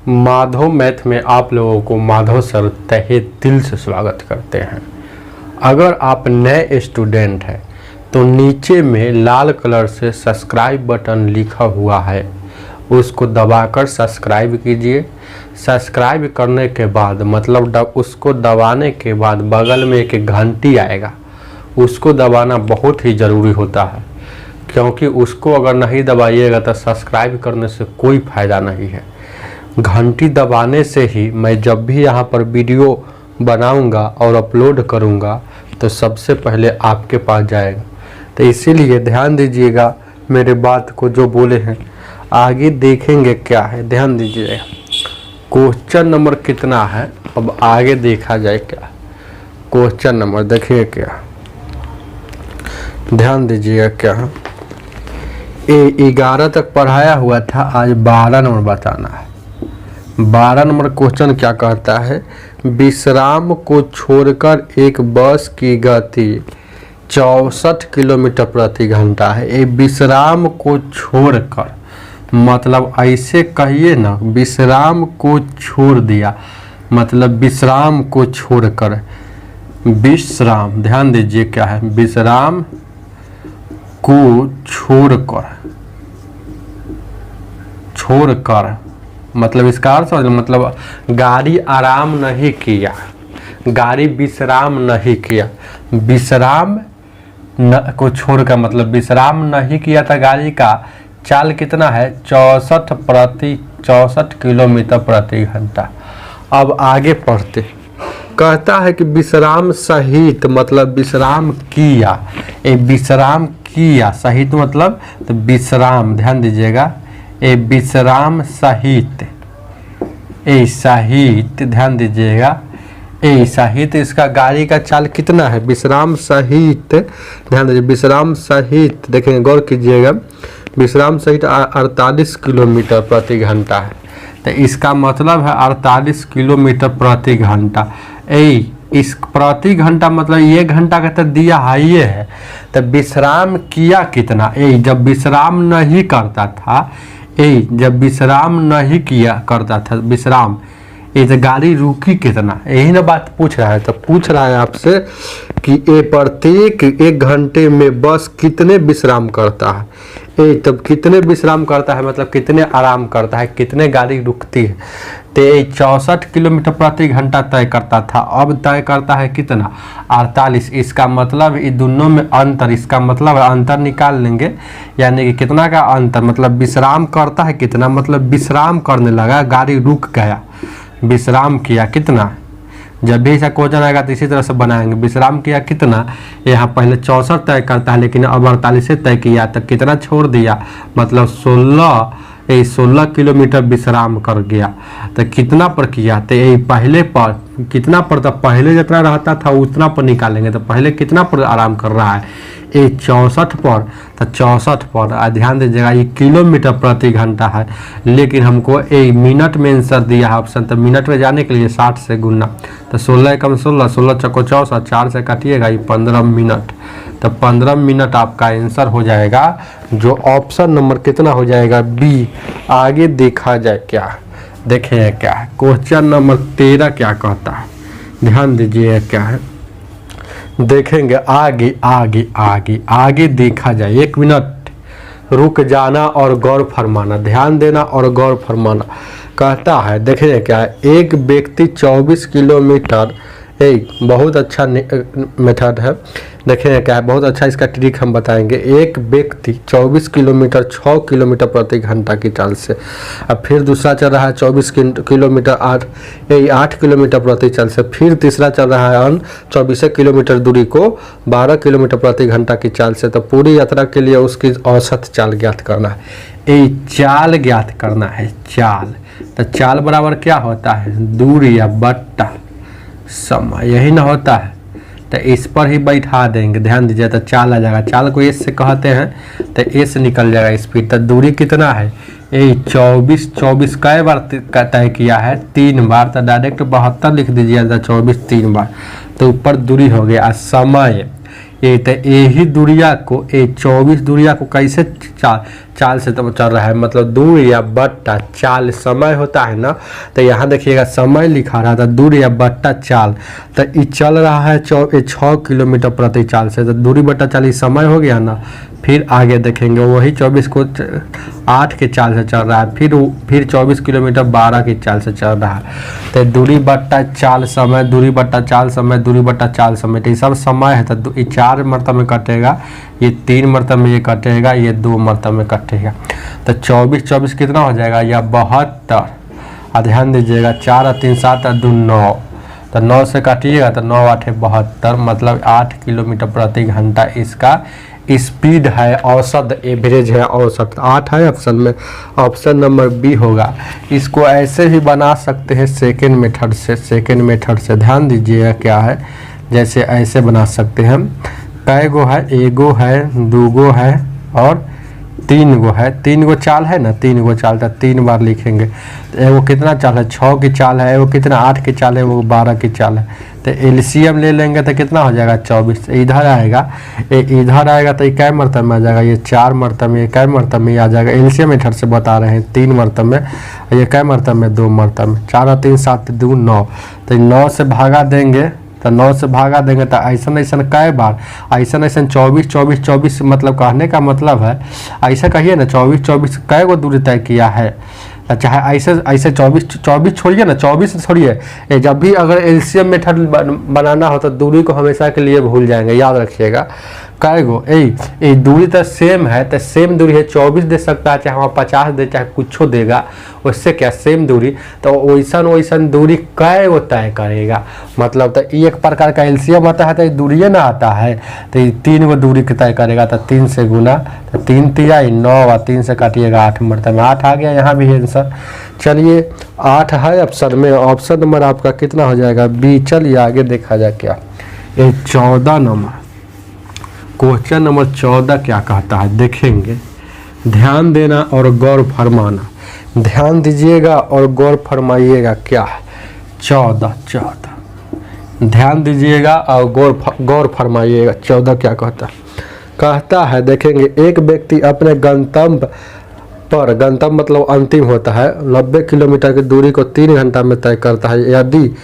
Madhav math में आप लोगों को माधव सर तहे दिल से स्वागत करते हैं। अगर आप नए स्टूडेंट हैं तो नीचे में लाल कलर से सब्सक्राइब बटन लिखा हुआ है, उसको दबाकर सब्सक्राइब कीजिए। सब्सक्राइब करने के बाद मतलब उसको दबाने के बाद बगल में एक घंटी आएगा, उसको दबाना बहुत ही ज़रूरी होता है, क्योंकि उसको अगर नहीं दबाइएगा तो सब्सक्राइब करने से कोई फ़ायदा नहीं है। घंटी दबाने से ही मैं जब भी यहाँ पर वीडियो बनाऊंगा और अपलोड करूंगा तो सबसे पहले आपके पास जाएगा। तो इसीलिए ध्यान दीजिएगा मेरे बात को जो बोले हैं। आगे देखेंगे क्या है, ध्यान दीजिएगा। क्वेश्चन नंबर कितना है, अब आगे देखा जाए क्या। क्वेश्चन नंबर देखिए क्या, ध्यान दीजिएगा क्या है। 11 तक पढ़ाया हुआ था, आज 12 नंबर बताना है। 12 नंबर क्वेश्चन क्या कहता है, विश्राम को छोड़कर एक बस की गति 64 किलोमीटर प्रति घंटा है। ये विश्राम को छोड़कर मतलब ऐसे कहिए ना, विश्राम को छोड़ दिया मतलब विश्राम को छोड़कर, विश्राम ध्यान दीजिए क्या है, विश्राम को छोड़कर मतलब इसका अर्थ समझ, मतलब गाड़ी आराम नहीं किया, गाड़ी विश्राम नहीं किया। विश्राम को छोड़कर मतलब विश्राम नहीं किया था। गाड़ी का चाल कितना है, 64 किलोमीटर प्रति घंटा। अब आगे पढ़ते, कहता है कि विश्राम सहित मतलब विश्राम किया। ये विश्राम किया सहित मतलब तो विश्राम, ध्यान दीजिएगा, ए विश्राम सहित, ए सहित ध्यान दीजिएगा, ए सहित इसका गाड़ी का चाल कितना है, विश्राम सहित ध्यान दीजिए, विश्राम सहित देखेंगे, गौर कीजिएगा, विश्राम सहित 48 किलोमीटर प्रति घंटा है। तो इसका मतलब है 48 किलोमीटर प्रति घंटा। इस प्रति घंटा मतलब ये घंटा का तो दिया है ये है, तो विश्राम किया कितना। जब विश्राम नहीं करता था, जब विश्राम नहीं किया करता था विश्राम, तो गाड़ी रुकी कितना, यही ना बात पूछ रहा है। तो पूछ रहा है आपसे कि ये प्रत्येक 1 घंटे में बस कितने विश्राम करता है। तब कितने विश्राम करता है मतलब कितने आराम करता है, कितने गाड़ी रुकती है। तो 64 किलोमीटर प्रति घंटा तय करता था, अब तय करता है कितना, 48। इसका मतलब इन दोनों में अंतर, इसका मतलब अंतर निकाल लेंगे, यानी कि कितना का अंतर मतलब विश्राम करता है कितना, मतलब विश्राम करने लगा, गाड़ी रुक गया, विश्राम किया कितना। जब भी ऐसा क्वेश्चन आएगा तो इसी तरह से बनाएंगे। विश्राम किया कितना, यहाँ पहले 64 तय करता है लेकिन अब 48 से तय किया, तो कितना छोड़ दिया मतलब 16 किलोमीटर विश्राम कर गया। तो कितना पर किया, तो यही पहले पर कितना पर, तो पहले जितना रहता था उतना पर निकालेंगे। तो पहले कितना पर आराम कर रहा है, 64 पर, तो 64 पर ध्यान दीजिएगा, ये किलोमीटर प्रति घंटा है, लेकिन हमको मिनट में आंसर दिया है ऑप्शन। तो मिनट में जाने के लिए 60 से गुना, तो 16 कम 16, 16 चौको 64, 4 से काटिएगा, ये 15 मिनट। तो 15 मिनट आपका आंसर हो जाएगा, जो ऑप्शन नंबर कितना हो जाएगा, बी। आगे देखा जाए क्या, देखें क्या है। क्वेश्चन नंबर 13 क्या कहता है, ध्यान दीजिए क्या है, देखेंगे आगे आगे आगे आगे देखा जाए। 1 मिनट रुक जाना और गौर फरमाना, ध्यान देना और गौर फरमाना। कहता है देखिए क्या है, एक व्यक्ति 24 किलोमीटर, बहुत अच्छा मेथड है, देखें क्या है, बहुत अच्छा इसका ट्रिक हम बताएंगे। एक व्यक्ति 24 किलोमीटर 6 किलोमीटर प्रति घंटा की चाल से, अब फिर दूसरा चल रहा है 24 किलोमीटर 8 किलोमीटर प्रति चाल से, फिर तीसरा चल रहा है 24 किलोमीटर दूरी को 12 किलोमीटर प्रति घंटा की चाल से। तो पूरी यात्रा के लिए उसकी औसत चाल ज्ञात करना है। चाल ज्ञात करना है, चाल। तो चाल बराबर क्या होता है, दूरी या बट्टा समय, यही ना होता है। तो इस पर ही बैठा देंगे, ध्यान दीजिए, तो चाल आ जाएगा। चाल को एस से कहते हैं, तो एस निकल जाएगा स्पीड। तो दूरी कितना है, 24 कई बार तय किया है, 3 बार, तो डायरेक्ट 72 लिख दीजिए, तो 24 3 बार, तो ऊपर दूरी हो गया। समय ये तो यही दूरिया को, ये 24 दूरिया को कैसे चाल से तो चल रहा है, मतलब दूरी या बट्टा चाल समय होता है ना। तो यहाँ देखिएगा समय लिखा रहा था, दूरी या बट्टा चाल, तो ये चल रहा है 6 किलोमीटर प्रति चाल से, तो दूरी बट्टा चाल ये समय हो गया ना। फिर आगे देखेंगे वही 24 को 8 के चाल से चल रहा है, फिर 24 किलोमीटर 12 की चाल से चल रहा है। तो दूरी बट्टा चाल समय, दूरी बट्टा चाल समय, दूरी बट्टा चाल समय, तो ये सब समय है। तो ये 4 मरतबे में कटेगा, ये 3 मरतबे में ये कटेगा, ये 2 मरतबे में कटेगा। तो 24 कितना हो जाएगा, या 72। और ध्यान दीजिएगा 4 और 3 7 और 2 9, तो 9 से काटिएगा तो 9 8 72, मतलब 8 किलोमीटर प्रति घंटा इसका स्पीड है, औसत एवरेज है, औसत 8 है ऑप्शन में, ऑप्शन नंबर बी होगा। इसको ऐसे भी बना सकते हैं सेकेंड मेथड से, सेकेंड मेथड से ध्यान दीजिएगा क्या है, जैसे ऐसे बना सकते हैं। कै गो है, एगो है, दूगो है और 3 गो है, 3 गो चाल है ना, 3 गो चाल था, 3 बार लिखेंगे। तो एगो कितना चाल है, 6 की चाल है, एगो कितना 8 की चाल है, वो 12 की चाल है। तो एलसीएम ले लेंगे तो कितना हो जाएगा 24। इधर आएगा, इधर आएगा तो ये कै मरतबे में आ जाएगा, ये 4 मरतबे में, ये कै मरतबे में आ जाएगा। एलसीएम मेथड से बता रहे हैं 3 मरतबे में, ये कै मरतबे में 2 मरतबे में। 4 और 3 7 2 9, तो 9 से भागा देंगे, तो 9 से भागा देंगे तो ऐसा कै बार, ऐसा 24 मतलब कहने का मतलब है, ऐसा कहिए ना 24 कै गो दूरी तय किया है। चाहे ऐसे 24 छोड़िए ना, 24 छोड़िए, जब भी अगर एलसीएम मेथड बनाना हो तो दूरी को हमेशा के लिए भूल जाएंगे, याद रखिएगा। कै गो ए दूरी तो सेम है, तो सेम दूरी है, 24 दे सकता है, चाहे वहाँ 50 दे, चाहे कुछ देगा, उससे क्या सेम दूरी। तो वैसन दूरी कै गो तय करेगा, मतलब तो एक प्रकार का एलसीएम आता है, तो दूरी ना आता है, तो ये 3 गो दूरी के तय करेगा। तो 3 से गुना, तो 3 तिया 9 और 3 से काटिएगा 8 मरतबे, 8 आ गया, यहाँ भी आंसर। चलिए 8 है ऑप्शन में, ऑप्शन नंबर आपका कितना हो जाएगा, बी। चलिए आगे देखा जाए क्या, ये 14 नंबर, क्वेश्चन नंबर 14 क्या कहता है देखेंगे। ध्यान देना और गौर फरमाना, ध्यान दीजिएगा और गौर फरमाइएगा क्या है। 14 ध्यान दीजिएगा और गौर फरमाइएगा। 14 क्या कहता है देखेंगे। एक व्यक्ति अपने गंतव्य पर, गंतव्य मतलब अंतिम होता है, 90 किलोमीटर की दूरी को 3 घंटा में तय करता है। यदि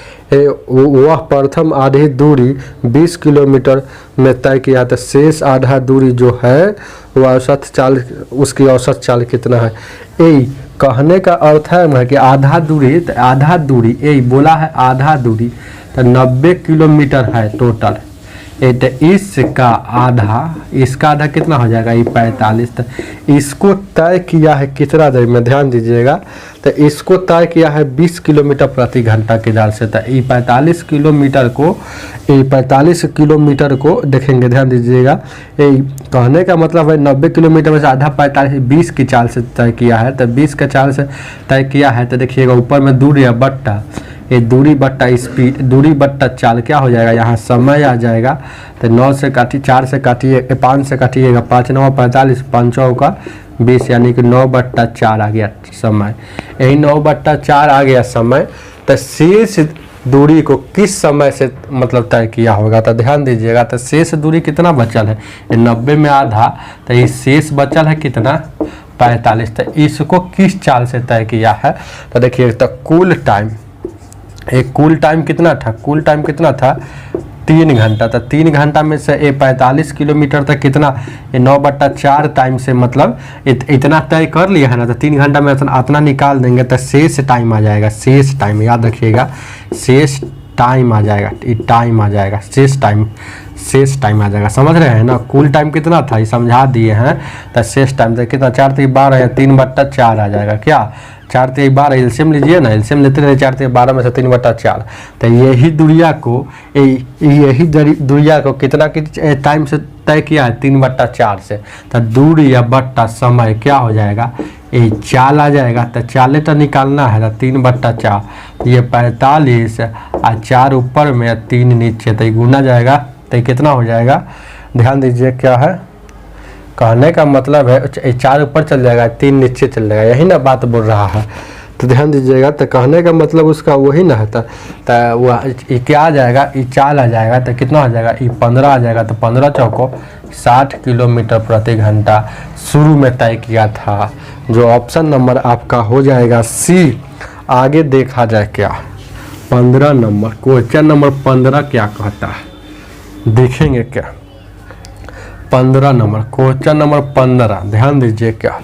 वह प्रथम आधी दूरी 20 किलोमीटर में तय किया तो शेष आधा दूरी जो है वह औसत चाल, उसकी औसत चाल कितना है। कहने का अर्थ है कि आधा दूरी, तो आधा दूरी यही बोला है, आधा दूरी तो 90 किलोमीटर है टोटल। तो इसका आधा कितना हो जाएगा, ये 45। तो इसको तय किया है कितना देर में, ध्यान दीजिएगा। तो इसको तय किया है 20 किलोमीटर प्रति घंटा की दर से। तो ये 45 किलोमीटर को देखेंगे, ध्यान दीजिएगा। ये कहने का मतलब है 90 किलोमीटर में से आधा 20 की चाल से तय किया है। तो 20 के चाल से तय किया है, तो देखिएगा ऊपर में दूरी या बट्टा, ये दूरी बट्टा स्पीड, दूरी बट्टा चाल क्या हो जाएगा, यहाँ समय आ जाएगा। तो 9 से काटिए, 4 से काटिए, 5 से काटिएगा, 5 9 45, 5 का 20, यानी कि 9/4 आ गया समय। यही 9/4 आ गया समय। तो शेष दूरी को किस समय से मतलब तय किया होगा, तो ध्यान दीजिएगा। तो शेष दूरी कितना बचल है, ये 90 में आधा, तो ये शेष बचल है कितना, 45। तो इसको किस चाल से तय किया है, तो देखिए तो कुल टाइम, एक कुल टाइम कितना था, कुल टाइम कितना था 3 घंटा। तो 3 घंटा में से ये 45 किलोमीटर तक कितना, ये 9/4 टाइम से मतलब इतना तय कर लिया है ना। तो 3 घंटा में इतना निकाल देंगे तो शेष टाइम आ जाएगा, शेष टाइम याद रखिएगा, शेष टाइम आ जाएगा, ये टाइम आ जाएगा, शेष टाइम आ जाएगा। समझ रहे हैं ना, कुल टाइम कितना था ये समझा दिए हैं। तो शेष टाइम तो कितना 4 3 12 या 3/4 आ जाएगा, क्या 4 3 12, एलसीएम लीजिए ना, एलसीएम लेते रहे, 4 3 12 में से 3/4। तो यही दूरिया को कितना टाइम से तय किया है, 3/4 से। तो दूरी या बट्टा समय क्या हो जाएगा, ये चाल आ जाएगा। तो चाले तो निकालना है, तो 3/4, ये 45 और 4 ऊपर में 3 नीचे, तो ये गुना जाएगा, तो कितना हो जाएगा, ध्यान दीजिए क्या है कहने का मतलब है। 4 ऊपर चल जाएगा, 3 नीचे चल जाएगा, यही ना बात बोल रहा है। तो ध्यान दीजिएगा, तो कहने का मतलब उसका वही ना है। तो वह क्या आ जाएगा, ये 4 आ जाएगा तो कितना हो जाएगा, ये 15 आ जाएगा। तो 15 चौको 60 किलोमीटर प्रति घंटा शुरू में तय किया था, जो ऑप्शन नंबर आपका हो जाएगा सी। आगे देखा जाए क्या 15 नंबर, क्वेश्चन नंबर 15 क्या कहता है, देखेंगे क्या 15 नंबर, क्वेश्चन नंबर 15 ध्यान दीजिए क्या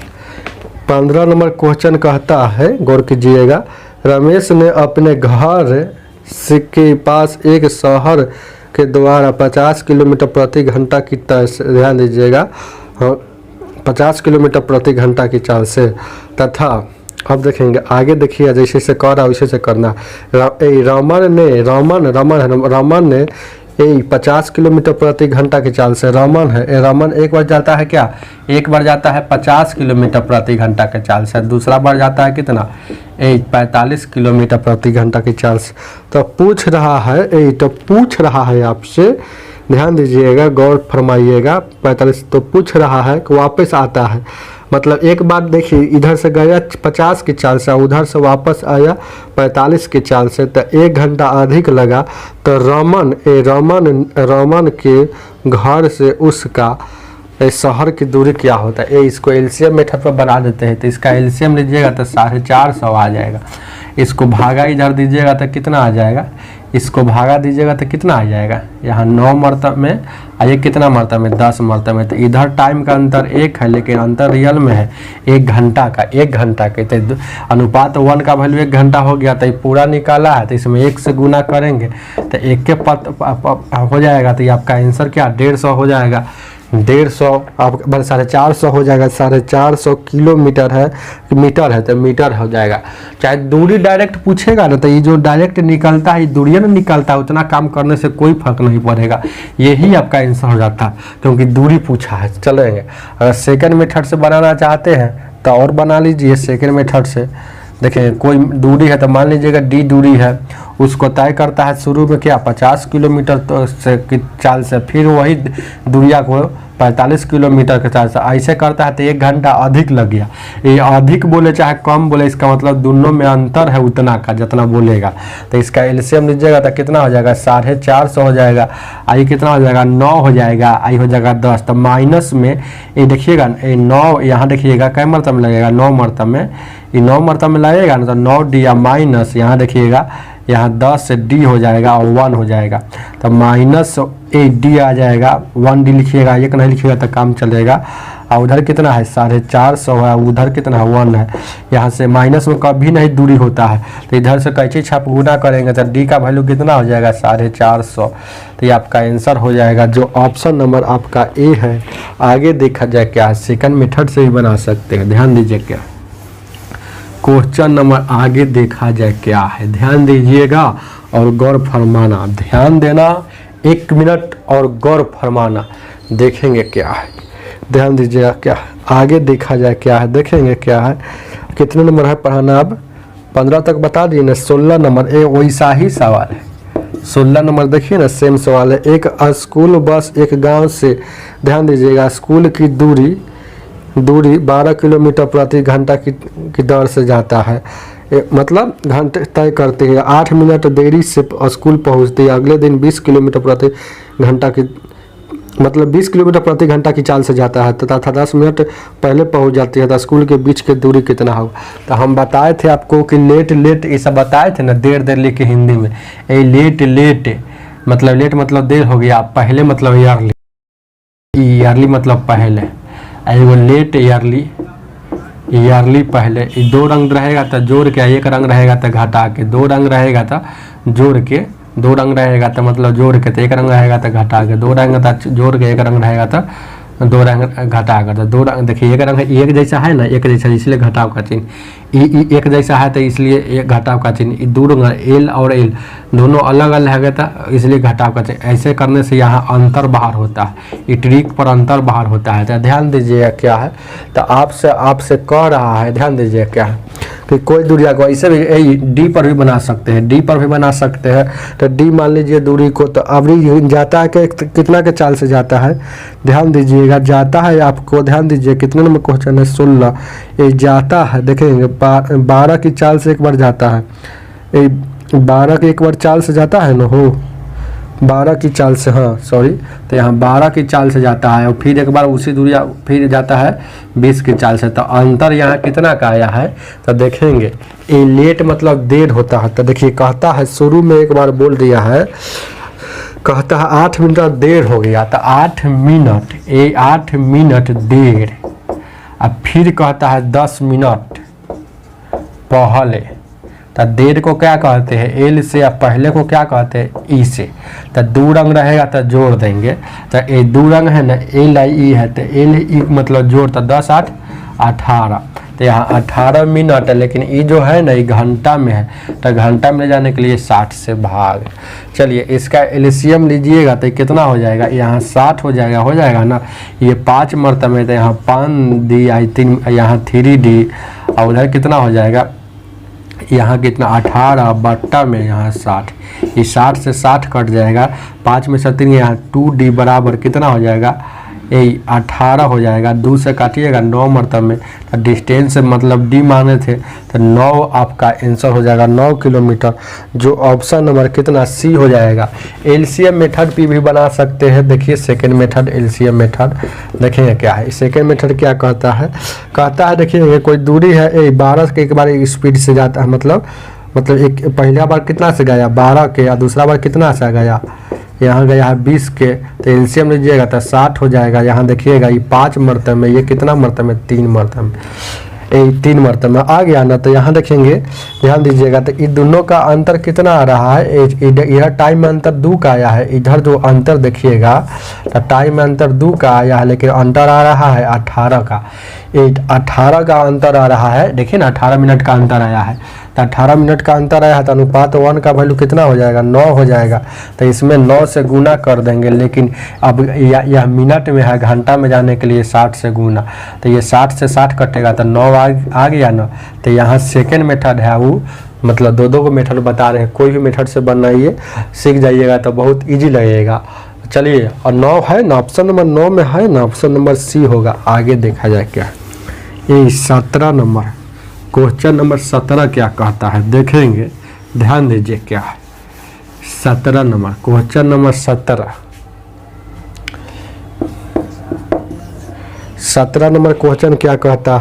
15 नंबर क्वेश्चन कहता है, गौर कीजिएगा। रमेश ने अपने घर से के पास एक शहर के द्वारा 50 किलोमीटर प्रति घंटा की ध्यान दीजिएगा 50 किलोमीटर प्रति घंटा की चाल से तथा, अब देखेंगे आगे देखिए, जैसे से कर रहा वैसे से करना। रमन ने 50 किलोमीटर प्रति घंटा की चाल से, रमन है, रमन एक बार जाता है क्या, एक बार जाता है 50 किलोमीटर प्रति घंटा के चाल से, दूसरा बार जाता है कितना 45 किलोमीटर प्रति घंटा की चाल से। तो पूछ रहा है आपसे, ध्यान दीजिएगा, गौर फरमाइएगा। 45 तो पूछ रहा है कि वापस आता है, मतलब एक बार देखिए इधर से गया 50 की चाल से, उधर से वापस आया 45 की चाल से, तो 1 घंटा अधिक लगा। तो रमन के घर से उसका शहर की दूरी क्या होता है, इसको एलसीएम मेथड पर बना देते हैं। तो इसका एलसीएम लीजिएगा तो 450 आ जाएगा। इसको भागा इधर दीजिएगा तो कितना आ जाएगा, इसको भागा दीजिएगा तो कितना आ जाएगा, यहाँ 9 मरतब में, ये कितना मरतब में 10 मरतब में। तो इधर टाइम का अंतर 1 है, लेकिन अंतर रियल में है 1 घंटा का, 1 घंटा के। तो अनुपात 1 का वैल्यू 1 घंटा हो गया, तो ये पूरा निकाला है, तो इसमें 1 से गुना करेंगे तो 1 के हो जाएगा। तो ये आपका आंसर क्या 150 हो जाएगा, 150 आप 450 हो जाएगा, 450 किलोमीटर है, मीटर है तो मीटर हो जाएगा। चाहे दूरी डायरेक्ट पूछेगा ना, तो ये जो डायरेक्ट निकलता है, दूरिया ना निकलता है, उतना काम करने से कोई फर्क नहीं पड़ेगा, यही आपका आंसर हो जाता है, क्योंकि दूरी पूछा है। चलेंगे, अगर सेकंड मेथड से बनाना चाहते हैं तो और बना लीजिए सेकंड मेथड से। देखें कोई दूरी है तो मान लीजिएगा डी दूरी है, उसको तय करता है शुरू में क्या 50 किलोमीटर तो से की चाल से, फिर वही दूरिया को 45 किलोमीटर के चाल से ऐसे करता है, तो 1 घंटा अधिक लग गया। ये अधिक बोले चाहे कम बोले, इसका मतलब दोनों में अंतर है उतना का जितना बोलेगा। तो इसका एलसीएम लीजिएगा तो कितना हो जाएगा 450 हो जाएगा, आई कितना हो जाएगा 9 हो जाएगा, आई हो जाएगा 10। तो माइनस में ये देखिएगा 9, यहाँ देखिएगा कै मरतब में लगेगा 9 मरतब में, ये 9 मरतब में लगेगा ना, तो 9 डी या माइनस, यहाँ देखिएगा यहाँ 10 से डी हो जाएगा और 1 हो जाएगा, तो माइनस 8 डी आ जाएगा, 1 डी लिखिएगा, 1 नहीं लिखिएगा तो काम चलेगा। और उधर कितना है 450 है, उधर कितना है 1 है, यहाँ से माइनस में कभी नहीं दूरी होता है, तो इधर से कैंची छाप गुना करेंगे तो डी का वैल्यू कितना हो जाएगा 450। तो ये आपका आंसर हो जाएगा, जो ऑप्शन नंबर आपका ए है। आगे देखा जाए क्या है, सेकंड मेथड से भी बना सकते हैं, ध्यान दीजिए क्या क्वेश्चन नंबर आगे देखा जाए क्या है, ध्यान दीजिएगा और गौर फरमाना, ध्यान देना 1 मिनट और गौर फरमाना। देखेंगे क्या है, ध्यान दीजिएगा क्या आगे देखा जाए क्या है, देखेंगे क्या है। कितने नंबर है पढ़ाना, अब 15 तक बता दिए ना, 16 नंबर वैसा ही सवाल है। 16 नंबर देखिए ना, सेम सवाल है। एक स्कूल बस एक गांव से, ध्यान दीजिएगा, स्कूल की दूरी 12 किलोमीटर प्रति घंटा की दर से जाता है, मतलब घंटे तय करते हैं। 8 मिनट देरी से स्कूल पहुंचती है। अगले दिन 20 किलोमीटर प्रति घंटा की, मतलब 20 किलोमीटर प्रति घंटा की चाल से जाता है तथा 10 मिनट पहले पहुंच जाती है। तो स्कूल के बीच की दूरी कितना होगा। तो हम बताए थे आपको कि लेट ये सब बताए थे ना, देर लिख के हिंदी में। ये लेट मतलब लेट मतलब देर हो गया, पहले मतलब ईयरली मतलब पहले, एगो लेट ईयरली पहले। 2 रंग रहेगा तो जोड़ के, 1 रंग रहेगा तो घटा के, 2 रंग रहेगा तो जोड़ के, 2 रंग रहेगा तो मतलब जोड़ के, तो 1 रंग रहेगा तो घटा के, 2 रंग तो जोड़ के, 1 रंग रहेगा तो 2 रंग घटा कर। तो 2 रंग देखिए, 1 रंग एक जैसा है ना, एक जैसा, इसलिए घटाव का चिन्ह। एक जैसा है तो इसलिए एक घटाव का चिन्ह। 2 रंग एल और एल दोनों अलग अलग है तो इसलिए घटाव का चिन्ह। ऐसे करने से यहाँ अंतर बाहर होता है, ये ट्रिक पर अंतर बाहर होता है। तो ध्यान दीजिएगा क्या है, तो आपसे कह रहा है, ध्यान दीजिए क्या है फिर कोई दूरी को ऐसे भी डी पर भी बना सकते हैं, डी पर भी बना सकते हैं। तो डी मान लीजिए दूरी को, तो अवरी जाता है कि कितना के चाल से जाता है, ध्यान दीजिएगा, जाता है आपको ध्यान दीजिए कितने नंबर क्वेश्चन है 16, ये जाता है देखेंगे 12 की चाल से एक बार जाता है, ये 12 की एक बार चाल से जाता है ना, हो 12 की चाल से, हाँ सॉरी, तो यहाँ 12 की चाल से जाता है और फिर एक बार उसी दूरी फिर जाता है 20 की चाल से। तो अंतर यहाँ कितना का आया है, तो देखेंगे ये लेट मतलब देर होता है। तो देखिए कहता है शुरू में एक बार बोल दिया है, कहता है 8 मिनट देर हो गया, तो 8 मिनट, ये 8 मिनट देर, अब फिर कहता है 10 मिनट पहले। तो देर को क्या कहते हैं, एल से, या पहले को क्या कहते हैं, ई से। तो दो रंग रहेगा तो जोड़ देंगे, तो ये दो रंग है ना, एल आई ई है, तो एल ई मतलब जोड़, तो 10 8 18, तो यहाँ 18 मिनट है, लेकिन ये जो है ना ये घंटा में है, तो घंटा में ले जाने के लिए 60 से भाग। चलिए इसका एलसीएम लीजिएगा तो कितना हो जाएगा, यहाँ 60 हो जाएगा ना, ये 5 मरतबे, तो यहाँ 5 डी आई 3, यहाँ 3 डी, और उधर कितना हो जाएगा, यहाँ कितना 18 बट्टा में यहाँ 60, ये 60 से 60 कट जाएगा, 5 में से 3, यहाँ 2D बराबर कितना हो जाएगा, ये 18 हो जाएगा, 2 से काटिएगा 9 मरतब में, तो डिस्टेंस मतलब डी माने थे, तो 9 आपका आंसर हो जाएगा 9 किलोमीटर, जो ऑप्शन नंबर कितना सी हो जाएगा। एलसीएम मेथड भी बना सकते हैं, देखिए सेकेंड मेथड, एलसीएम मेथड देखेंगे क्या है। सेकेंड मेथड क्या कहता है देखिए कोई दूरी है, 12 के एक बार स्पीड से जाता है, मतलब एक पहला बार कितना से गया 12 के, या दूसरा बार कितना से गया, यहाँ गया है 20 के, तो एलसीएम लीजिएगा तो 60 हो जाएगा। यहाँ देखिएगा ये 5 मरतब में, ये कितना मरतब में, 3 मरतब में, ये 3 मरतब में आ गया ना। तो यहाँ देखेंगे ध्यान दीजिएगा, तो इन दोनों का अंतर कितना आ रहा है, यह टाइम में अंतर 2 का आया है, इधर जो अंतर देखिएगा तो टाइम में अंतर 2 का आया है, लेकिन अंतर आ रहा है 18 का, 18 का अंतर आ रहा है, देखिए ना 18 मिनट का अंतर आया है, तो 18 मिनट का अंतर आया है, तो अनुपात 1 का वैल्यू कितना हो जाएगा, 9 हो जाएगा। तो इसमें 9 से गुना कर देंगे, लेकिन अब यह मिनट में है, घंटा में जाने के लिए 60 से गुना, तो ये 60 से 60 कटेगा, तो 9 आ गया ना। तो यहाँ सेकेंड मेथड है वो, मतलब दो को मेथड बता रहे हैं, कोई भी मेथड से बनाइए, सीख जाइएगा तो बहुत ईजी लगेगा। चलिए, और 9 है ना, ऑप्शन नंबर 9 में है ना, ऑप्शन नंबर सी होगा। आगे देखा जाए क्या, ये 17 नंबर क्वेश्चन नंबर 17 क्या कहता है, देखेंगे ध्यान दीजिए क्या है। 17 number question number 17 number question क्या कहता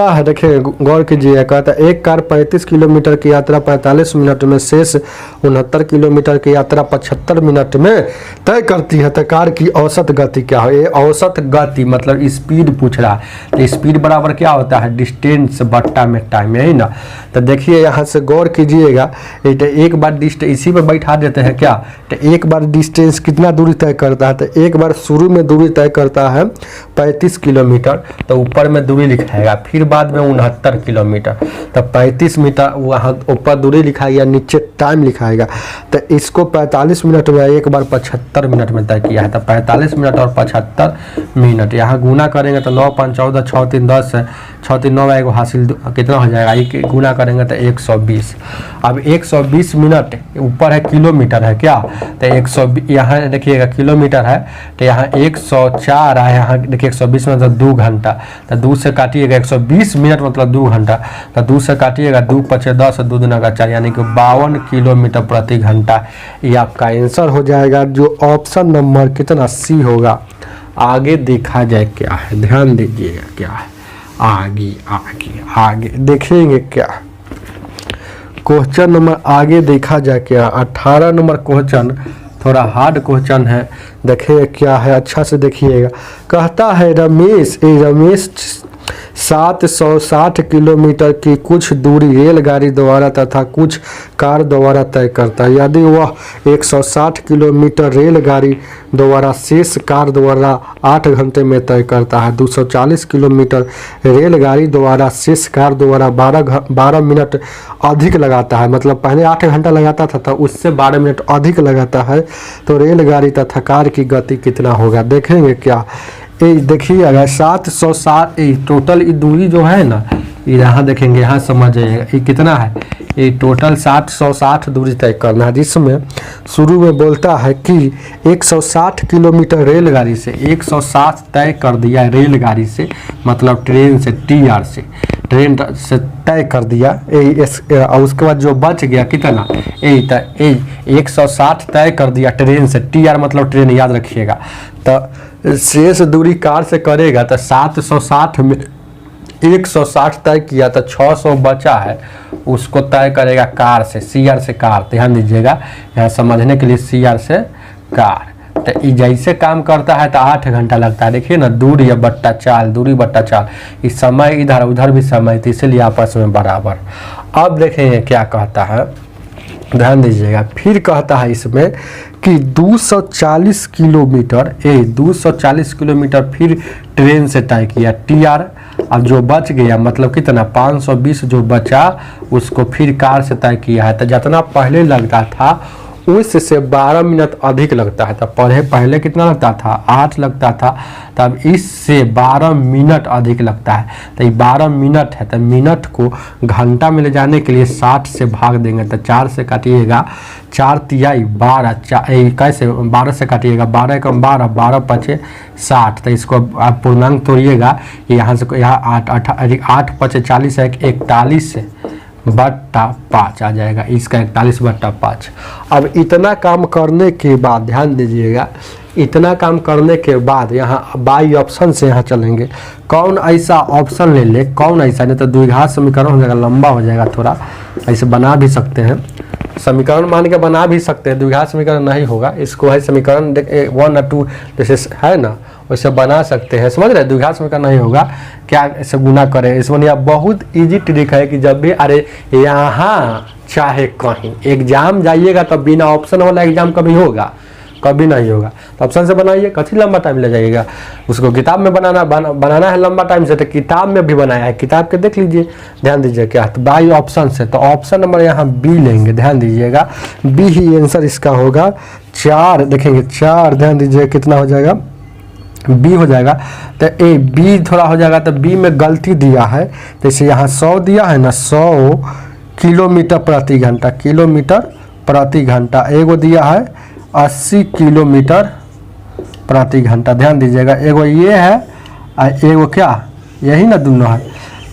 है, देखिए गौर कीजिए, कहता है एक कार 35 किलोमीटर की यात्रा 45 मिनट में, शेष 69 किलोमीटर की यात्रा 75 मिनट में तय करती है, तो कार की औसत गति क्या है। ये औसत गति मतलब स्पीड पूछ रहा है, तो स्पीड बराबर क्या होता है, डिस्टेंस बट्टा में टाइम, यही ना। तो देखिए यहाँ से गौर कीजिएगा, एक बार डिस्टेंस इसी पर बैठा देते हैं क्या, तो एक बार डिस्टेंस कितना दूरी तय करता है, तो एक बार शुरू में दूरी तय करता है 35 किलोमीटर, तो ऊपर में दूरी लिखाएगा, फिर बाद में 69 किलोमीटर, तो 35 मीटर वहाँ ऊपर दूरी लिखाएगा, नीचे टाइम लिखाएगा। तो इसको 45 मिनट में एक बार 75 मिनट में तय किया है, तो 45 मिनट और 75 मिनट, यहाँ गुना करेंगे तो 9 5 14 6 3 10 है, 6 3 9 एगो हासिल कितना हो जाएगा, एक गुना करेंगे तो 120। अब 120 मिनट ऊपर है किलोमीटर है क्या, तो 120 यहाँ देखिएगा किलोमीटर है, तो यहाँ 104 है, यहाँ देखिए 120 मतलब 2 घंटा, तो 2 से काटिएगा 120 मिनट मतलब 2 घंटा, तो 2 से काटिएगा 2 5 10 2 दूना का 4, यानी कि 52 किलोमीटर प्रति घंटा। ये आपका आंसर हो जाएगा, जो ऑप्शन नंबर कितना सी होगा। आगे देखा जाए क्या है, ध्यान दीजिएगा क्या है, आगे देखेंगे क्या क्वेश्चन नंबर, आगे देखा जाए क्या। 18 नंबर क्वेश्चन थोड़ा हार्ड क्वेश्चन है, देखिए क्या है, अच्छा से देखिएगा। कहता है रमेश 760 किलोमीटर की कुछ दूरी रेलगाड़ी द्वारा तथा कुछ कार द्वारा तय करता है। यदि वह 160 किलोमीटर रेलगाड़ी द्वारा शेष कार द्वारा 8 घंटे में तय करता है, 240 किलोमीटर रेलगाड़ी द्वारा शेष कार द्वारा 12 मिनट अधिक लगाता है, मतलब पहले 8 घंटा लगाता था तो उससे 12 मिनट अधिक लगाता है, तो रेलगाड़ी तथा कार की गति कितना होगा। देखेंगे क्या, देखिए अगर 760 टोटल दूरी जो है ना, यहाँ देखेंगे, यहाँ समझ जाइएगा ये कितना है, ये टोटल 160 दूरी तय करना है, जिसमें शुरू में बोलता है कि 160 किलोमीटर रेलगाड़ी से 160 तय कर दिया रेलगाड़ी से, मतलब ट्रेन से, TR से, ट्रेन से तय कर दिया। और उसके बाद जो बच गया कितना, 160 तय कर दिया ट्रेन से, TR मतलब ट्रेन, याद रखिएगा। तो शेष दूरी कार से करेगा तो 760 में 160 तय किया तो 600 बचा है, उसको तय करेगा कार से, CR से कार। ध्यान दीजिएगा यहाँ समझने के लिए, CR से कार। तो जैसे काम करता है तो 8 घंटा लगता है। देखिए ना, दूरी या बट्टा चाल, दूरी बट्टा चाल, इस समय इधर उधर भी समय, तो इसीलिए आपस में बराबर। अब देखेंगे क्या कहता है, ध्यान दीजिएगा। फिर कहता है इसमें कि 240 किलोमीटर 240 किलोमीटर फिर ट्रेन से तय किया, TR। अब जो बच गया मतलब कितना, 520 जो बचा उसको फिर कार से तय किया है। तो जितना पहले लगता था उससे 12 मिनट अधिक लगता है। तो पहले कितना लगता था, 8 लगता था, तब इससे 12 मिनट अधिक लगता है। तो ये 12 मिनट है, तो मिनट को घंटा में ले जाने के लिए 60 से भाग देंगे। तो 4 से काटिएगा, 4 तिहाई 12, कैसे 12 से काटिएगा, 12 कम 12, 12 पचे 60। तो इसको आप पूर्णांक तोड़िएगा, यहाँ से यहाँ 8 पचे 40 है, 41 से बट्टा 5 आ जाएगा, इसका 41/5। अब इतना काम करने के बाद ध्यान दीजिएगा, इतना काम करने के बाद यहाँ बाई ऑप्शन से यहाँ चलेंगे। कौन ऐसा ऑप्शन ले ले, कौन ऐसा, नहीं तो द्विघात समीकरण हो जाएगा, लंबा हो जाएगा थोड़ा। ऐसे बना भी सकते हैं, समीकरण मान के बना भी सकते हैं, द्विघात समीकरण नहीं होगा, इसको है समीकरण 1 और 2 जैसे है ना वैसे बना सकते हैं, समझ रहे। द्विघात समीकरण नहीं होगा, क्या ऐसे गुना करें। इसमें यह बहुत इजी ट्रिक है कि जब भी, अरे यहाँ चाहे कहीं एग्जाम जाइएगा तो बिना ऑप्शन वाला एग्जाम कभी होगा, कभी नहीं होगा। तो ऑप्शन से बनाइए, कथी लंबा टाइम ले जाइएगा। उसको किताब में बनाना है लंबा टाइम से, तो किताब में भी बनाया है, किताब के देख लीजिए। ध्यान दीजिए क्या, तो बाई ऑप्शन से, तो ऑप्शन नंबर यहाँ बी लेंगे। ध्यान दीजिएगा, बी ही आंसर इसका होगा। 4 देखेंगे, 4 ध्यान दीजिए कितना हो जाएगा, बी हो जाएगा। तो ए बी थोड़ा हो जाएगा, तो बी में गलती दिया है, जैसे यहाँ 100 दिया है ना, 100 किलोमीटर प्रति घंटा, किलोमीटर प्रति घंटा। एगो दिया है 80 किलोमीटर प्रति घंटा। ध्यान दीजिएगा, एगो ये है और एगो क्या, यही ना दोनों है।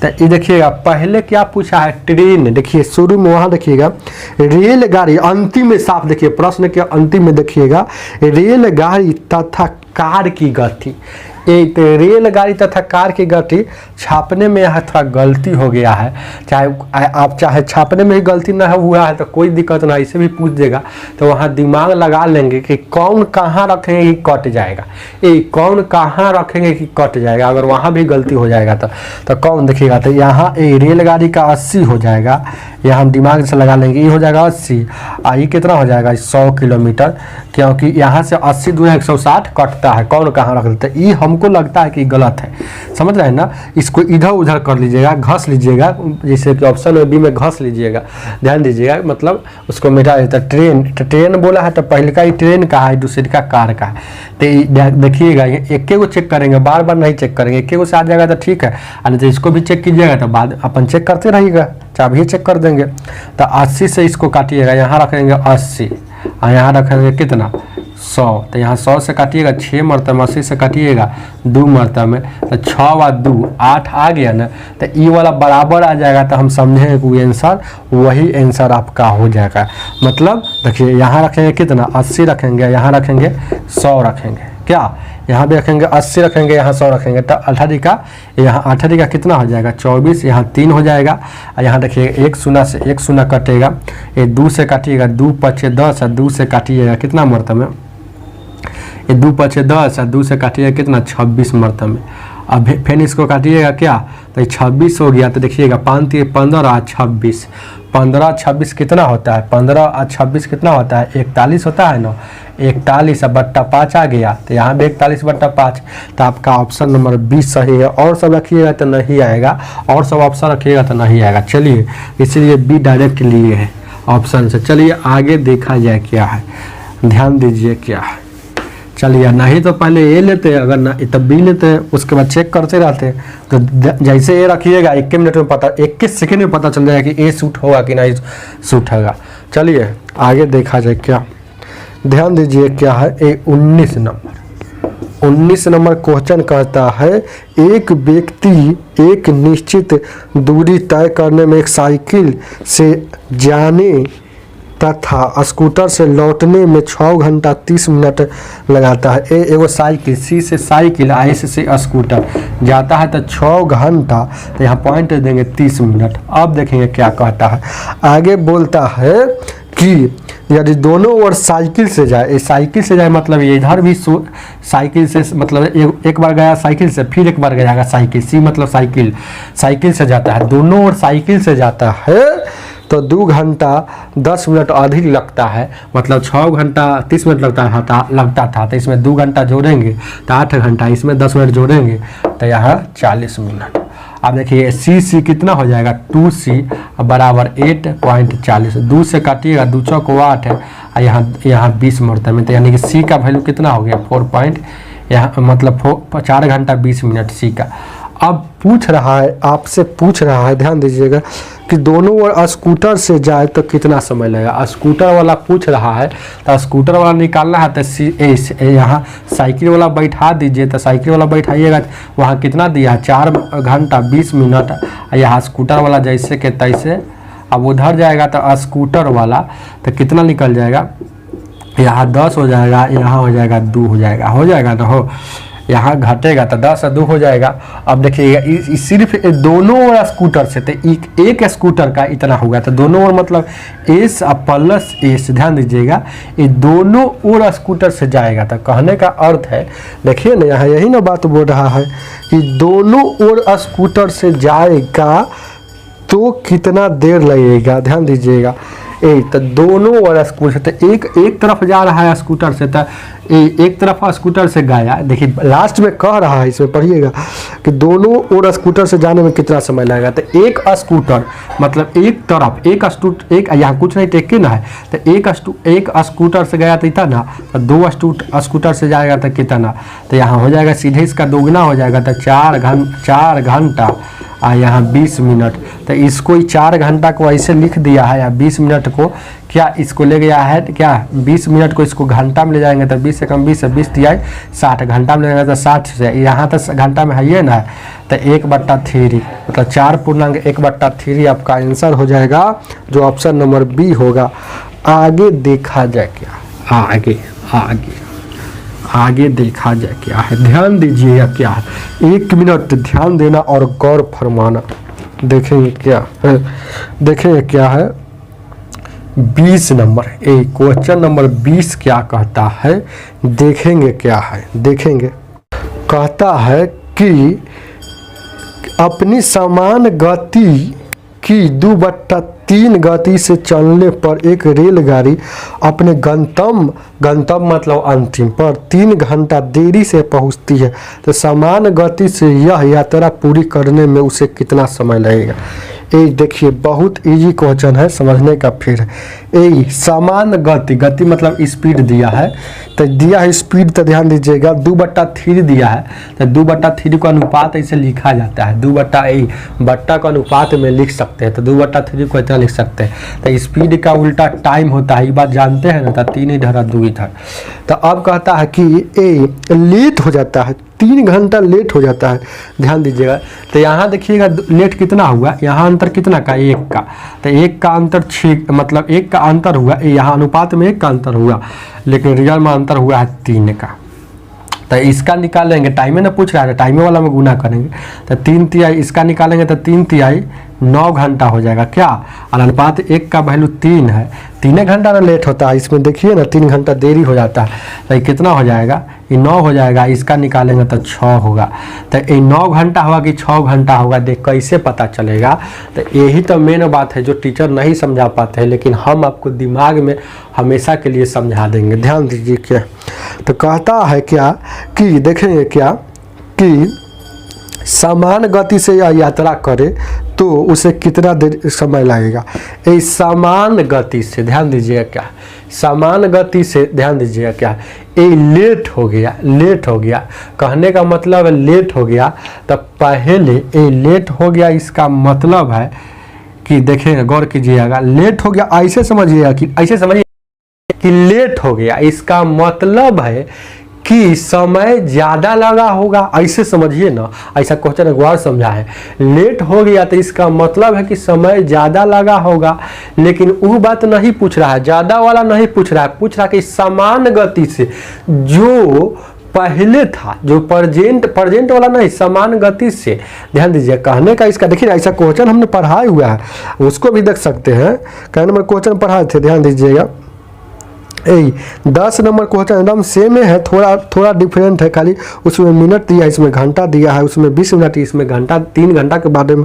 तो ये देखिएगा, पहले क्या पूछा है, ट्रेन। देखिए शुरू में वहाँ देखिएगा रेलगाड़ी, अंतिम में साफ देखिए, प्रश्न के अंतिम में देखिएगा रेलगाड़ी तथा कार की गति। एक रेलगाड़ी तथा कार की गति छापने में यहाँ थोड़ा गलती हो गया है। चाहे छापने में ही गलती ना हुआ है तो कोई दिक्कत ना, इसे भी पूछ देगा। तो वहाँ दिमाग लगा लेंगे कि कौन कहाँ रखेंगे कि कट जाएगा, कौन कहाँ रखेंगे कि कट जाएगा। अगर वहाँ भी गलती हो जाएगा तो कौन देखिएगा, तो यहाँ रेलगाड़ी का 80 हो जाएगा, यहाँ दिमाग से लगा लेंगे, ये हो जाएगा 80। ये कितना हो जाएगा, 100 किलोमीटर, क्योंकि यहाँ से 80 दूर 160 कटता है, कौन कहाँ रख देते हैं। ये हमको लगता है कि गलत है, समझ रहे हैं ना। इसको इधर उधर कर लीजिएगा, घस लीजिएगा, जैसे कि ऑप्शन में बी में घस लीजिएगा। ध्यान दीजिएगा, मतलब उसको मिटा देता। ट्रेन बोला है तो पहले का ही ट्रेन का है, दूसरे का कार का है। तो देखिएगा, एक को चेक करेंगे, बार बार नहीं चेक करेंगे, एक से आ जाएगा तो ठीक है, और इसको भी चेक कीजिएगा तो बाद अपन चेक करते रहिएगा, चाहे चेक कर देंगे। तो 80 से इसको काटिएगा, यहाँ रखेंगे 80 और यहाँ रखेंगे कितना, 100। तो यहाँ 100 से काटिएगा 6 मरतबा, 80 से काटिएगा 2 मरतबा में, तो 6 व 2 8 आ गया ना। तो ये वाला बराबर आ जाएगा, तो हम समझेंगे वो आंसर, वही आंसर आपका हो जाएगा। मतलब देखिए यहाँ रखेंगे कितना, 80 रखेंगे, यहाँ रखेंगे 100 रखेंगे, क्या यहाँ भी रखेंगे 80 रखेंगे, यहाँ 100 रखेंगे। तो 18 का, यहाँ 18 का कितना हो जाएगा, 24, यहाँ 3 हो जाएगा। और यहाँ देखिए 1 शून्य से 1 शून्य कटेगा, ये 2 से काटिएगा, 2 पचे 10 और 2 से काटिएगा कितना मरतबा में, ये 2 पचे 10 और 2 से काटिएगा कितना, 26 मरतबा में। अब फिर इसको काटिएगा क्या, तो 26 हो गया। तो देखिएगा 5 3 15 और 26, 15 26 कितना होता है, 15 और 26 कितना होता है, 41 होता है ना। 41/5 आ गया, तो यहाँ भी 41/5। तो आपका ऑप्शन नंबर 20 सही है। और सब रखिएगा तो नहीं आएगा, और सब ऑप्शन रखिएगा तो नहीं आएगा। चलिए, इसलिए बी डायरेक्ट लिए है ऑप्शन से। चलिए आगे देखा जाए क्या है, ध्यान दीजिए क्या है। चलिए, नहीं तो पहले ए लेते हैं, अगर ना तब बी लेते हैं, उसके बाद चेक करते रहते हैं। तो जैसे ए रखिएगा 21 मिनट में पता 21 सेकेंड में पता चल जाएगा कि ए सूट होगा कि नहीं सूट होगा। चलिए आगे देखा जाए क्या, ध्यान दीजिए क्या है। 19 नंबर क्वेश्चन कहता है एक व्यक्ति एक निश्चित दूरी तय करने में एक साइकिल से जाने तथा स्कूटर से लौटने में 6 घंटा 30 मिनट लगाता है। एगो साइकिल, सी से साइकिल, एस से स्कूटर जाता है तो 6 घंटा, तो यहाँ पॉइंट देंगे 30 मिनट। अब देखेंगे क्या कहता है। आगे बोलता है कि यदि दोनों ओर साइकिल से जाए, साइकिल से जाए मतलब ये इधर भी साइकिल से, मतलब एक बार गया साइकिल से, फिर एक बार गया साइकिल, सी मतलब साइकिल, साइकिल से जाता है, दोनों ओर साइकिल से जाता है तो 2 घंटा 10 मिनट अधिक लगता है, मतलब 6 घंटा 30 मिनट लगता था। तो इसमें 2 घंटा जोड़ेंगे तो 8 घंटा, इसमें 10 मिनट जोड़ेंगे तो यहाँ 40 मिनट। अब देखिए सी कितना हो जाएगा, 2C बराबर 8.40, 2 से काटिएगा, 2 चौक 8 है, यहाँ 20 मुड़ता है, तो यानी कि सी का वैल्यू कितना हो गया 4 यहाँ मतलब 4 घंटा 20 मिनट सी का। अब पूछ रहा है, आपसे पूछ रहा है, ध्यान दीजिएगा कि दोनों ओर स्कूटर से जाए तो कितना समय लगेगा। स्कूटर वाला पूछ रहा है तो स्कूटर वाला निकालना है तो यहाँ साइकिल वाला बैठा दीजिए, तो साइकिल वाला बैठाइएगा, वहाँ कितना दिया है 4 घंटा 20 मिनट। यहाँ स्कूटर वाला जैसे के तैसे, अब उधर जाएगा तो स्कूटर वाला तो कितना निकल जाएगा, यहाँ 10 हो जाएगा, यहाँ हो जाएगा 2 हो जाएगा ना हो, यहाँ घटेगा तो 10 और 2 हो जाएगा। अब देखिएगा सिर्फ दोनों ओर स्कूटर से, तो एक स्कूटर का इतना होगा, तो दोनों ओर मतलब एस प्लस एस, ध्यान दीजिएगा ये दोनों ओर स्कूटर से जाएगा। तो कहने का अर्थ है, देखिए ना यहाँ यही ना बात बोल रहा है कि दोनों ओर स्कूटर से जाएगा तो कितना देर लगेगा। ध्यान दीजिएगा तो दोनों ओर स्कूटर से, तो एक तरफ जा रहा है स्कूटर से, तो एक तरफ स्कूटर से गया। देखिए लास्ट में कह रहा है, इसमें पढ़िएगा कि दोनों ओर स्कूटर से जाने में कितना समय लगेगा। तो एक स्कूटर मतलब एक तरफ एक यहाँ कुछ नहीं टेके ना है, तो एक स्कूटर से गया तो इतना, तो 2 स्कूटर से जाएगा तो कितना, तो यहाँ हो जाएगा सीधे इसका दोगुना हो जाएगा, तो 4 घंटा यहाँ 20 मिनट। तो इसको 4 घंटा को ऐसे लिख दिया है, या 20 मिनट को क्या इसको ले गया है, क्या 20 मिनट को इसको घंटा में ले जाएंगे तो 20 से कम 20 से 20 दिया 60, घंटा में ले जाएंगे तो 60 से, यहाँ तो घंटा में है ये ना, तो 1/3 मतलब 4.1/3 आपका आंसर हो जाएगा, जो ऑप्शन नंबर बी होगा। आगे देखा जाए क्या, आगे देखा जाए क्या है, ध्यान दीजिएगा क्या है, 1 मिनट ध्यान देना और गौर फरमाना। देखेंगे क्या है 20 नंबर, क्वेश्चन नंबर 20 क्या कहता है, देखेंगे क्या है, कहता है कि अपनी समान गति की 2/3 गति से चलने पर एक रेलगाड़ी अपने गंतव्य मतलब अंतिम पर 3 घंटा देरी से पहुंचती है, तो समान गति से यह यात्रा पूरी करने में उसे कितना समय लगेगा। देखिए बहुत इजी क्वेश्चन है समझने का। फिर समान गति मतलब स्पीड दिया है, तो दिया है स्पीड, तो ध्यान दीजिएगा 2/3 दिया है, तो 2/3 का अनुपात ऐसे लिखा जाता है, 2/बट्टा का अनुपात में लिख सकते हैं, तो 2/3 को इतना लिख सकते हैं। तो स्पीड का उल्टा टाइम होता है, ये बात जानते हैं ना, तो 3 इधर 2 इधर। तो अब कहता है कि लेट हो जाता है, 3 घंटा लेट हो जाता है। ध्यान दीजिएगा, तो यहाँ देखिएगा लेट कितना हुआ, यहाँ अंतर कितना का 1 का, तो 1 का अंतर 6 मतलब 1 का अंतर हुआ, यहाँ अनुपात में 1 का अंतर हुआ, लेकिन रियल में अंतर हुआ है 3 का। तो इसका निकालेंगे, टाइमे ना पूछ रहा है, टाइमे वाला में गुना करेंगे, तो 3 तिहाई इसका निकालेंगे तो 3 तिहाई 9 घंटा हो जाएगा क्या, और अनुपात 1 का वैल्यू 3 है, 3 घंटा ना लेट होता है, इसमें देखिए ना 3 घंटा देरी हो जाता है, तो ये कितना हो जाएगा, ये 9 हो जाएगा, इसका निकालेंगे तो 6 होगा। तो ये 9 घंटा होगा कि 6 घंटा होगा, देख कैसे पता चलेगा। तो यही तो मेन बात है जो टीचर नहीं समझा पाते हैं, लेकिन हम आपको दिमाग में हमेशा के लिए समझा देंगे। ध्यान दीजिए क्या, तो कहता है क्या कि देखेंगे क्या कि समान गति से यह यात्रा करे तो उसे कितना देर समय लगेगा। समान गति से ध्यान दीजिएगा क्या, समान गति से ध्यान दीजिएगा क्या, ये लेट हो गया, लेट हो गया, कहने का मतलब है लेट हो गया। तो पहले ये लेट हो गया, इसका मतलब है कि देखेंगे, गौर कीजिएगा, लेट हो गया ऐसे समझिएगा कि ऐसे समझिए कि लेट हो गया, इसका मतलब है कि समय ज़्यादा लगा होगा, ऐसे समझिए ना। ऐसा क्वेश्चन एक बार समझा है, लेट हो गया तो इसका मतलब है कि समय ज़्यादा लगा होगा। लेकिन वो बात नहीं पूछ रहा है, ज़्यादा वाला नहीं पूछ रहा है, पूछ रहा है कि समान गति से जो पहले था, जो प्रेजेंट वाला नहीं, समान गति से। ध्यान दीजिए, कहने का इसका देखिए, ऐसा क्वेश्चन हमने पढ़ाया हुआ है, उसको भी देख सकते हैं। कहने में क्वेश्चन पढ़ाए थे, ध्यान दीजिएगा। 10 नंबर क्वेश्चन एकदम सेम है, थोड़ा डिफरेंट है, खाली उसमें मिनट दिया है, इसमें घंटा दिया है, उसमें 20 मिनट, इसमें घंटा, 3 घंटा के बारे में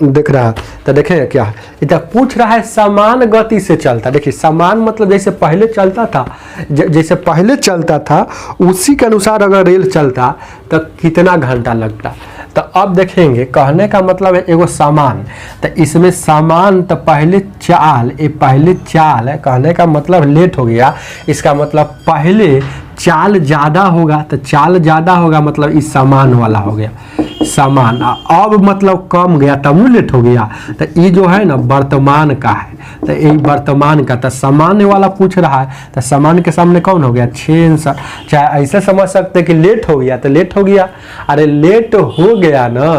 देख रहा है। तो देखें क्या है, इधर पूछ रहा है समान गति से चलता। देखिए समान मतलब जैसे पहले चलता था, जैसे पहले चलता था उसी के अनुसार अगर रेल चलता तो कितना घंटा लगता। तो अब देखेंगे, कहने का मतलब है एगो सामान, तो इसमें सामान तो पहले चाल, ये पहले चाल है, कहने का मतलब लेट हो गया, इसका मतलब पहले चाल ज़्यादा होगा, तो चाल ज़्यादा होगा मतलब इस सामान वाला हो गया सामान। अब मतलब कम गया तब लेट हो गया, तो ये जो है ना वर्तमान का है, तो ये वर्तमान का, तो सामान्य वाला पूछ रहा है, तो सामान के सामने कौन हो गया 6 आंसर। चाहे ऐसे समझ सकते कि लेट हो गया तो लेट हो गया, अरे लेट हो गया ना,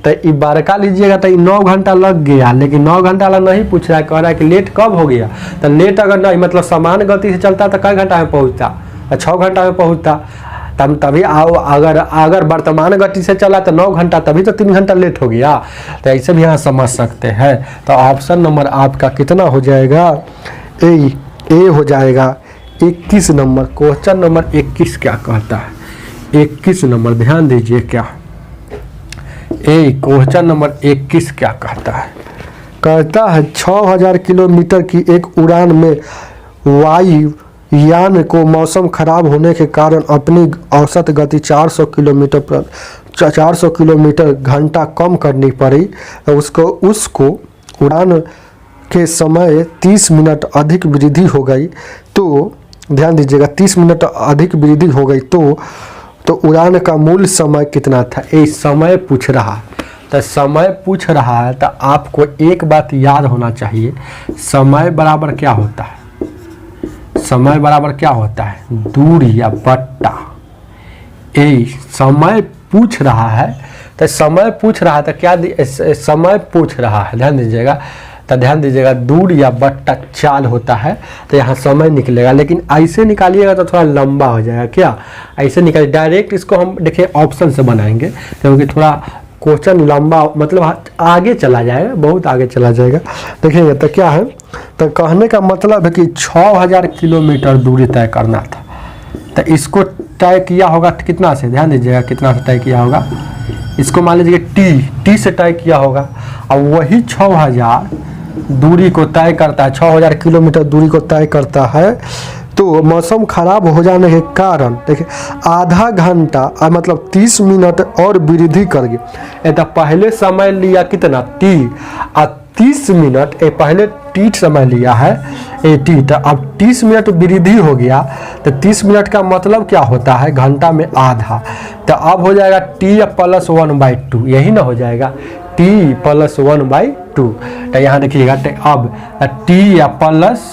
तो ये बड़का लीजिएगा तो 9 घंटा लग गया, लेकिन 9 घंटा वाला नहीं पूछ रहा है, कह रहा है कि लेट कब हो गया। तो लेट अगर नहीं मतलब समान गति से चलता तो कई घंटा में पहुँचता, 6 घंटा में पहुँचता, तभी अगर वर्तमान गति से चला तो 9 घंटा, तभी तो 3 घंटा लेट हो गया। तो ऐसे भी यहाँ समझ सकते हैं। तो ऑप्शन नंबर आपका कितना हो जाएगा, ए हो जाएगा। 21 नंबर क्वेश्चन नंबर 21 क्या कहता है, 21 नंबर ध्यान दीजिए, क्या क्वेश्चन नंबर 21 क्या कहता है, कहता है 6000 किलोमीटर की एक उड़ान में वायु यान को मौसम खराब होने के कारण अपनी औसत गति 400 किलोमीटर घंटा कम करनी पड़ी। उसको उड़ान के समय 30 मिनट अधिक वृद्धि हो गई। तो ध्यान दीजिएगा, 30 मिनट अधिक वृद्धि हो गई तो उड़ान का मूल समय कितना था। ये समय पूछ रहा है, तो समय पूछ रहा है तो आपको एक बात याद होना चाहिए, समय बराबर क्या होता है, समय बराबर क्या होता है, दूरी या बट्टा। ए समय पूछ रहा है, तो समय पूछ रहा है तो क्या समय पूछ रहा है, ध्यान दीजिएगा। तो ध्यान दीजिएगा, दूरी या बट्टा चाल होता है, तो यहाँ समय निकलेगा। लेकिन ऐसे निकालिएगा तो थोड़ा लंबा हो जाएगा, क्या ऐसे निकालिए डायरेक्ट, इसको हम देखिए ऑप्शन से बनाएंगे, क्योंकि थोड़ा क्वेश्चन लंबा मतलब आगे चला जाएगा, बहुत आगे चला जाएगा। देखेंगे तो क्या है, तो कहने का मतलब है कि 6000 किलोमीटर दूरी तय करना था, तो इसको तय किया होगा कितना से, ध्यान दीजिएगा कितना से तय किया होगा, इसको मान लीजिए टी से तय किया होगा। अब वही 6000 दूरी को तय करता है, 6000 किलोमीटर दूरी को तय करता है, तो मौसम खराब हो जाने के कारण देखिए आधा घंटा मतलब 30 मिनट और वृद्धि कर गए। तो पहले समय लिया कितना और 30 मिनट, पहले टी समय लिया है टी, तो अब 30 मिनट वृद्धि हो गया, तो 30 मिनट का मतलब क्या होता है घंटा में आधा, तो अब हो जाएगा टी प्लस 1/2, यही ना हो जाएगा टी प्लस 1/2। तो यहाँ देखिएगा, अब टी या प्लस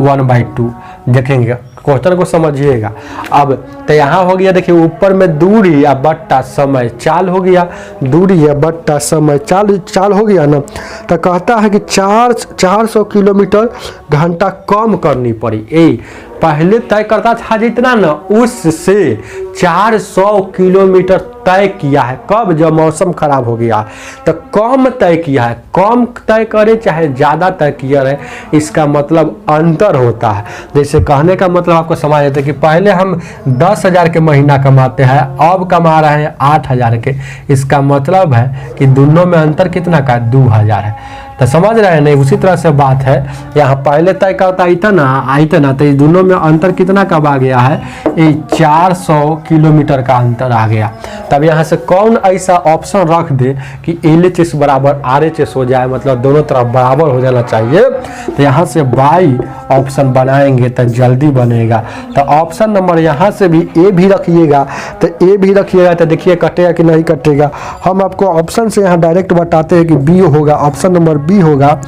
1/2 देखेंगे, क्वेश्चन को समझिएगा। अब तो यहाँ हो गया, देखिए ऊपर में दूरी या बट्टा समय चाल हो गया, दूरी या बट्टा समय चाल हो गया ना। तो कहता है कि 400 किलोमीटर घंटा कम करनी पड़ी। पहले तय करता था जितना ना, उससे 400 किलोमीटर तय किया है। कब, जब मौसम खराब हो गया, तो कम तय किया है। कम तय करे चाहे ज़्यादा तय किया रहे, इसका मतलब अंतर होता है। जैसे कहने का मतलब आपको समझ आता है कि पहले हम 10,000 के महीना कमाते हैं, अब कमा रहे हैं 8,000 के, इसका मतलब है कि दोनों में अंतर कितना का 2,000 है। तो समझ रहे हैं नहीं, उसी तरह से बात है, यहाँ पहले तय करता आई था ना, तो इस दोनों में अंतर कितना कब आ गया है, ये 400 किलोमीटर का अंतर आ गया। तो तब यहाँ से कौन ऐसा ऑप्शन रख दे कि LHS बराबर RHS हो जाए, मतलब दोनों तरफ बराबर हो जाना चाहिए। तो यहाँ से बाई ऑप्शन बनाएंगे तो जल्दी बनेगा। तो ऑप्शन नंबर यहाँ से भी ए भी रखिएगा, तो ए भी रखिएगा तो देखिए कटेगा कि नहीं कटेगा। हम आपको ऑप्शन से यहाँ डायरेक्ट बताते हैं कि बी होगा, ऑप्शन नंबर बी होगा।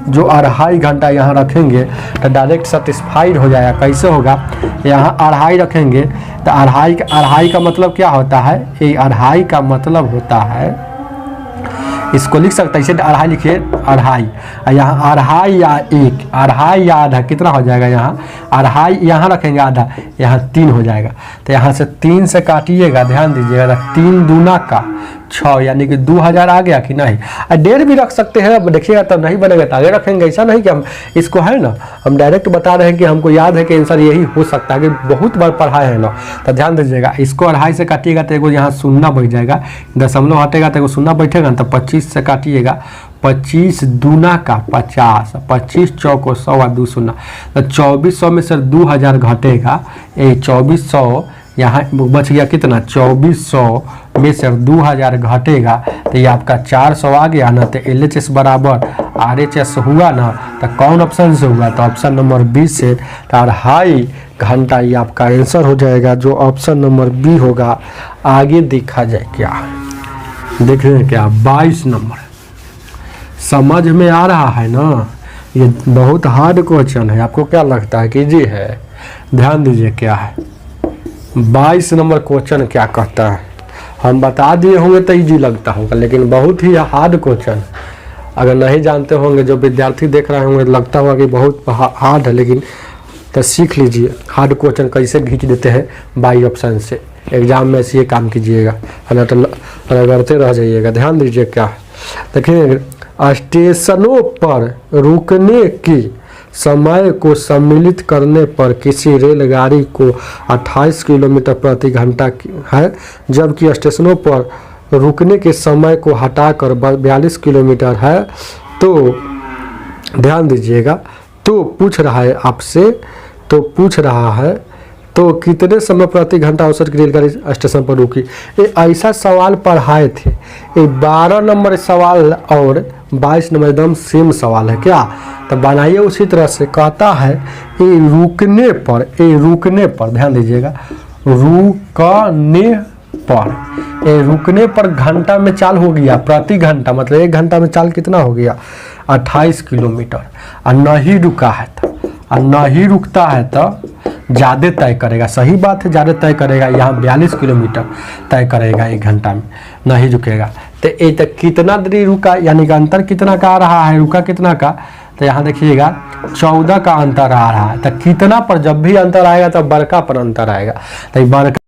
जो 2.5 घंटा यहाँ रखेंगे तो डायरेक्ट सेटिस्फाइड हो जाएगा। कैसे होगा, यहाँ 2.5 रखेंगे तो 2.5 का मतलब क्या होता है, ये 2.5 का मतलब होता है, इसको लिख सकते हैं, इसे 2.5 लिखिए 2.5, यहाँ 2.5 या 1, 2.5 या आधा कितना हो जाएगा, यहाँ 2.5 यहाँ रखेंगे आधा, यहाँ 3 हो जाएगा। तो यहाँ से 3 से काटिएगा, ध्यान दीजिएगा, 3 दूना का 6 यानी कि 2000 आ गया कि नहीं। 1.5 भी रख सकते हैं, अब देखिएगा तब नहीं बनेगा तो आगे रखेंगे। ऐसा नहीं कि हम इसको है ना, हम डायरेक्ट बता रहे हैं कि हमको याद है कि आंसर यही हो सकता है, कि बहुत बार पढ़ा है ना। तो ध्यान दीजिएगा, इसको 2.5 से काटिएगा तो एगो यहाँ शून्य बैठ जाएगा, दशमलव हटेगा तो एगो शून्य बैठेगा ना। तो 25 से काटिएगा, 25 दूना का 50, 25 चौको 100 और 2 शून्य, तो 2400 में से 2000 घटेगा, ये 2400 यहाँ बच गया कितना, 2400 में से 2000 घटेगा तो ये आपका 400 आ गया ना। तो LHS बराबर RHS हुआ ना, तो कौन ऑप्शन से हुआ, तो ऑप्शन नंबर बी से। तो 2.5 घंटा ये आपका आंसर हो जाएगा, जो ऑप्शन नंबर बी होगा। आगे देखा जाए क्या है, देख रहे हैं क्या, 22 नंबर समझ में आ रहा है ना। ये बहुत हार्ड क्वेश्चन है, आपको क्या लगता है कि इजी है, ध्यान दीजिए क्या है। 22 नंबर क्वेश्चन क्या कहता है, हम बता दिए होंगे तो इजी लगता होगा, लेकिन बहुत ही हार्ड क्वेश्चन। अगर नहीं जानते होंगे, जो विद्यार्थी देख रहे होंगे, लगता होगा कि बहुत हार्ड है, लेकिन तो सीख लीजिए हार्ड क्वेश्चन कैसे खींच देते हैं बाई ऑप्शन से। एग्जाम में ऐसे काम कीजिएगा, है तो रगड़ते रह जाइएगा। ध्यान दीजिए क्या है, देखिए, स्टेशनों पर रुकने की समय को सम्मिलित करने पर किसी रेलगाड़ी को 28 किलोमीटर प्रति घंटा है, जबकि स्टेशनों पर रुकने के समय को हटाकर 42 किलोमीटर है। तो ध्यान दीजिएगा, तो पूछ रहा है आपसे, तो पूछ रहा है तो कितने समय प्रति घंटा औसत की रेलगाड़ी स्टेशन पर रुकी। ये ऐसा सवाल पढ़ाए थे, ये 12 नंबर सवाल और 22 नंबर एकदम सेम सवाल है क्या। तो बनाइए उसी तरह से। कहता है ये रुकने पर, ये रुकने पर, ध्यान दीजिएगा, रुकने पर, ये रुकने पर घंटा में चाल हो गया, प्रति घंटा मतलब 1 घंटा में चाल कितना हो गया, 28 किलोमीटर। और नहीं रुका है तो, और नहीं रुकता है तो ज़्यादा तय करेगा, सही बात है, ज़्यादा तय करेगा। यहाँ 42 किलोमीटर तय करेगा 1 घंटा में, नहीं रुकेगा। तो ये तक कितना देरी रुका, यानी कि अंतर कितना का आ रहा है, रुका कितना का, तो यहाँ देखिएगा 14 का अंतर आ रहा है। तो कितना पर जब भी अंतर आएगा तो बड़का पर अंतर आएगा, तो बड़का